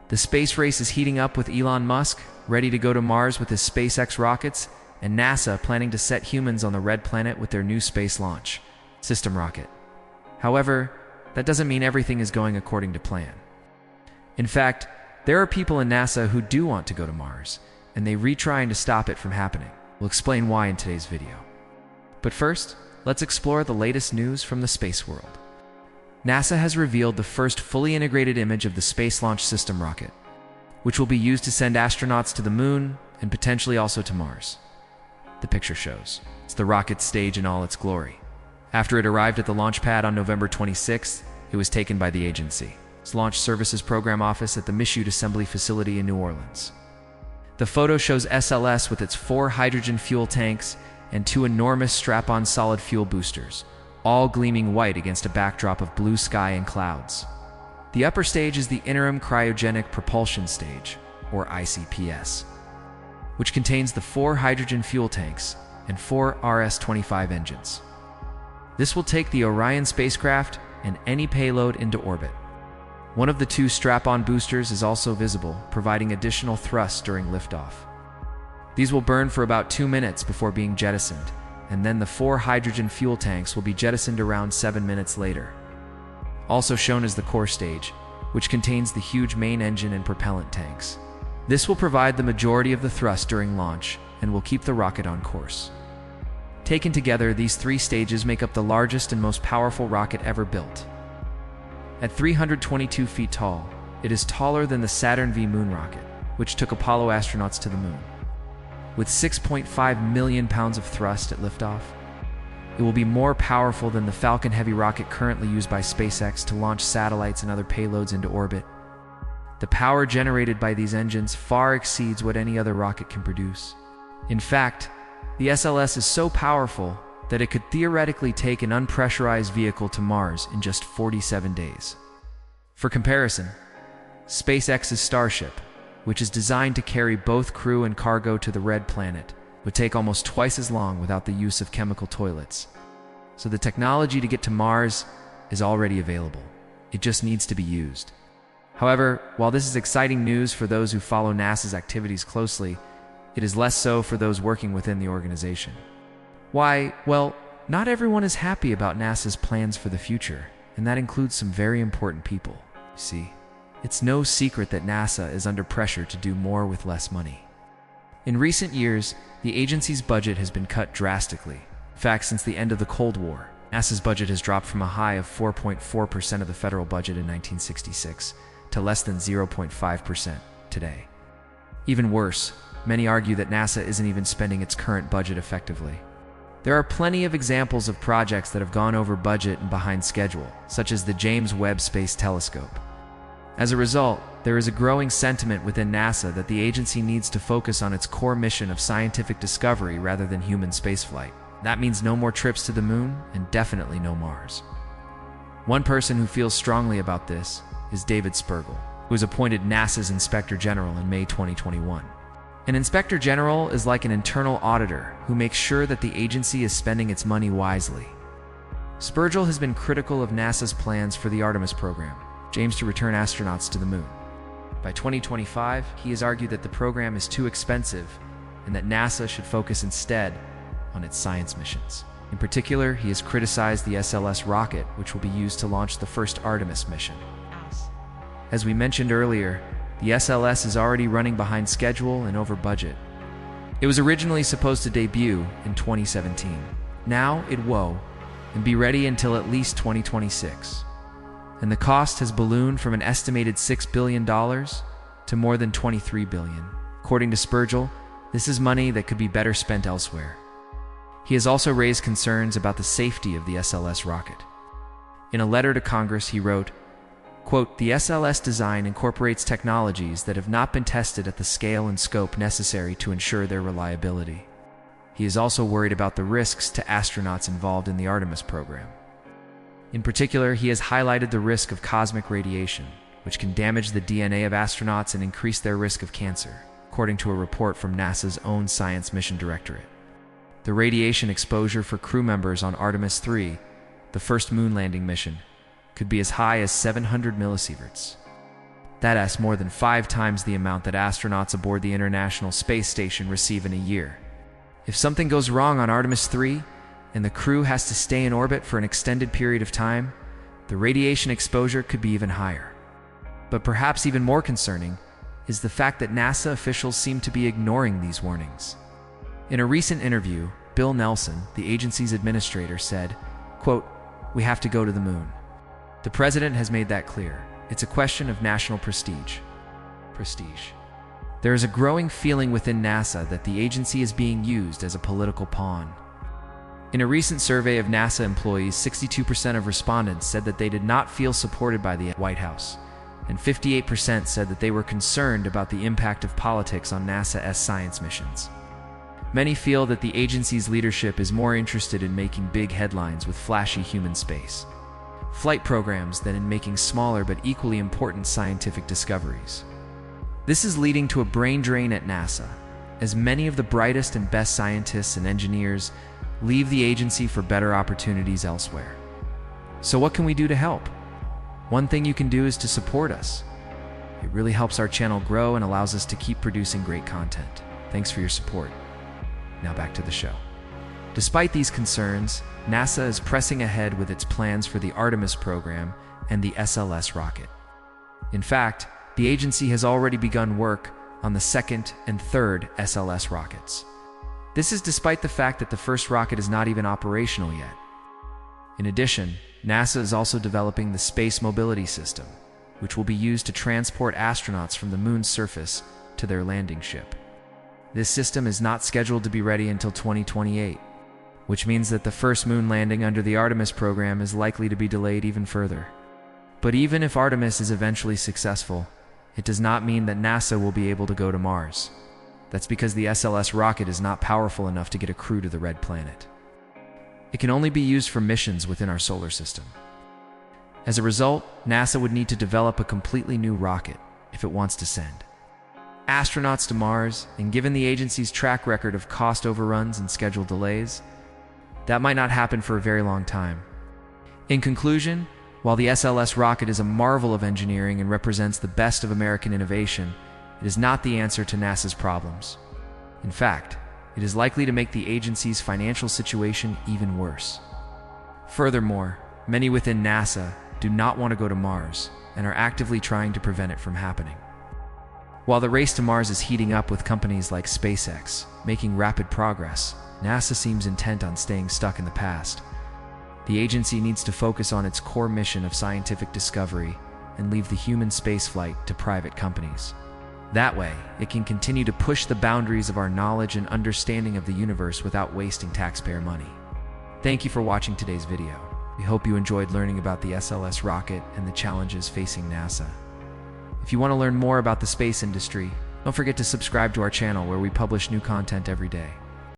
The space race is heating up with Elon Musk, ready to go to Mars with his SpaceX rockets, and NASA planning to set humans on the Red Planet with their new Space Launch System rocket. However, that doesn't mean everything is going according to plan. In fact, there are people in NASA who do want to go to Mars, and they trying to stop it from happening. We'll explain why in today's video. But first, let's explore the latest news from the space world. NASA has revealed the first fully integrated image of the Space Launch System rocket, which will be used to send astronauts to the Moon and potentially also to Mars. The picture shows it's the rocket stage in all its glory. After it arrived at the launch pad on November 26th, it was taken by the agency's Launch Services Program Office at the Michoud Assembly Facility in New Orleans. The photo shows SLS with its 4 hydrogen fuel tanks and 2 enormous strap-on solid fuel boosters, all gleaming white against a backdrop of blue sky and clouds. The upper stage is the Interim Cryogenic Propulsion Stage, or ICPS, which contains the 4 hydrogen fuel tanks and 4 RS-25 engines. This will take the Orion spacecraft and any payload into orbit. One of the 2 strap-on boosters is also visible, providing additional thrust during liftoff. These will burn for about 2 minutes before being jettisoned, and then the 4 hydrogen fuel tanks will be jettisoned around 7 minutes later. Also shown is the core stage, which contains the huge main engine and propellant tanks. This will provide the majority of the thrust during launch and will keep the rocket on course. Taken together, these 3 stages make up the largest and most powerful rocket ever built. At 322 feet tall, it is taller than the Saturn V moon rocket, which took Apollo astronauts to the moon. With 6.5 million pounds of thrust at liftoff, it will be more powerful than the Falcon Heavy rocket currently used by SpaceX to launch satellites and other payloads into orbit. The power generated by these engines far exceeds what any other rocket can produce. In fact, the SLS is so powerful that it could theoretically take an unpressurized vehicle to Mars in just 47 days. For comparison, SpaceX's Starship, which is designed to carry both crew and cargo to the Red Planet, would take almost twice as long without the use of chemical toilets. So the technology to get to Mars is already available. It just needs to be used. However, while this is exciting news for those who follow NASA's activities closely, it is less so for those working within the organization. Why? Well, not everyone is happy about NASA's plans for the future, and that includes some very important people. See, it's no secret that NASA is under pressure to do more with less money. In recent years, the agency's budget has been cut drastically. In fact, since the end of the Cold War, NASA's budget has dropped from a high of 4.4% of the federal budget in 1966 to less than 0.5% today. Even worse, many argue that NASA isn't even spending its current budget effectively. There are plenty of examples of projects that have gone over budget and behind schedule, such as the James Webb Space Telescope. As a result, there is a growing sentiment within NASA that the agency needs to focus on its core mission of scientific discovery rather than human spaceflight. That means no more trips to the moon and definitely no Mars. One person who feels strongly about this is David Spergel, who was appointed NASA's Inspector General in May 2021. An Inspector General is like an internal auditor who makes sure that the agency is spending its money wisely. Spergel has been critical of NASA's plans for the Artemis program, which aims to return astronauts to the moon. By 2025, he has argued that the program is too expensive and that NASA should focus instead on its science missions. In particular, he has criticized the SLS rocket, which will be used to launch the first Artemis mission. As we mentioned earlier, the SLS is already running behind schedule and over budget. It was originally supposed to debut in 2017. Now it won't, and be ready until at least 2026. And the cost has ballooned from an estimated $6 billion to more than $23 billion. According to Spergel, this is money that could be better spent elsewhere. He has also raised concerns about the safety of the SLS rocket. In a letter to Congress, he wrote, quote, "The SLS design incorporates technologies that have not been tested at the scale and scope necessary to ensure their reliability." He is also worried about the risks to astronauts involved in the Artemis program. In particular, he has highlighted the risk of cosmic radiation, which can damage the DNA of astronauts and increase their risk of cancer, according to a report from NASA's own Science Mission Directorate. The radiation exposure for crew members on Artemis 3, the first moon landing mission, could be as high as 700 millisieverts. That's more than 5 times the amount that astronauts aboard the International Space Station receive in a year. If something goes wrong on Artemis 3, and the crew has to stay in orbit for an extended period of time, the radiation exposure could be even higher. But perhaps even more concerning is the fact that NASA officials seem to be ignoring these warnings. In a recent interview, Bill Nelson, the agency's administrator, said, quote, "We have to go to the moon." The president has made that clear. It's a question of national prestige. There is a growing feeling within NASA that the agency is being used as a political pawn. In a recent survey of NASA employees, 62% of respondents said that they did not feel supported by the White House, and 58% said that they were concerned about the impact of politics on NASA's science missions. Many feel that the agency's leadership is more interested in making big headlines with flashy human space flight programs than in making smaller but equally important scientific discoveries. This is leading to a brain drain at NASA, as many of the brightest and best scientists and engineers leave the agency for better opportunities elsewhere. So what can we do to help? One thing you can do is to support us. It really helps our channel grow and allows us to keep producing great content. Thanks for your support. Now back to the show. Despite these concerns, NASA is pressing ahead with its plans for the Artemis program and the SLS rocket. In fact, the agency has already begun work on the second and third SLS rockets. This is despite the fact that the first rocket is not even operational yet. In addition, NASA is also developing the Space Mobility System, which will be used to transport astronauts from the moon's surface to their landing ship. This system is not scheduled to be ready until 2028, which means that the first moon landing under the Artemis program is likely to be delayed even further. But even if Artemis is eventually successful, it does not mean that NASA will be able to go to Mars. That's because the SLS rocket is not powerful enough to get a crew to the red planet. It can only be used for missions within our solar system. As a result, NASA would need to develop a completely new rocket if it wants to send astronauts to Mars, and given the agency's track record of cost overruns and schedule delays, that might not happen for a very long time. In conclusion, while the SLS rocket is a marvel of engineering and represents the best of American innovation, it is not the answer to NASA's problems. In fact, it is likely to make the agency's financial situation even worse. Furthermore, many within NASA do not want to go to Mars and are actively trying to prevent it from happening. While the race to Mars is heating up with companies like SpaceX making rapid progress, NASA seems intent on staying stuck in the past. The agency needs to focus on its core mission of scientific discovery and leave the human spaceflight to private companies. That way, it can continue to push the boundaries of our knowledge and understanding of the universe without wasting taxpayer money. Thank you for watching today's video. We hope you enjoyed learning about the SLS rocket and the challenges facing NASA. If you want to learn more about the space industry, don't forget to subscribe to our channel where we publish new content every day.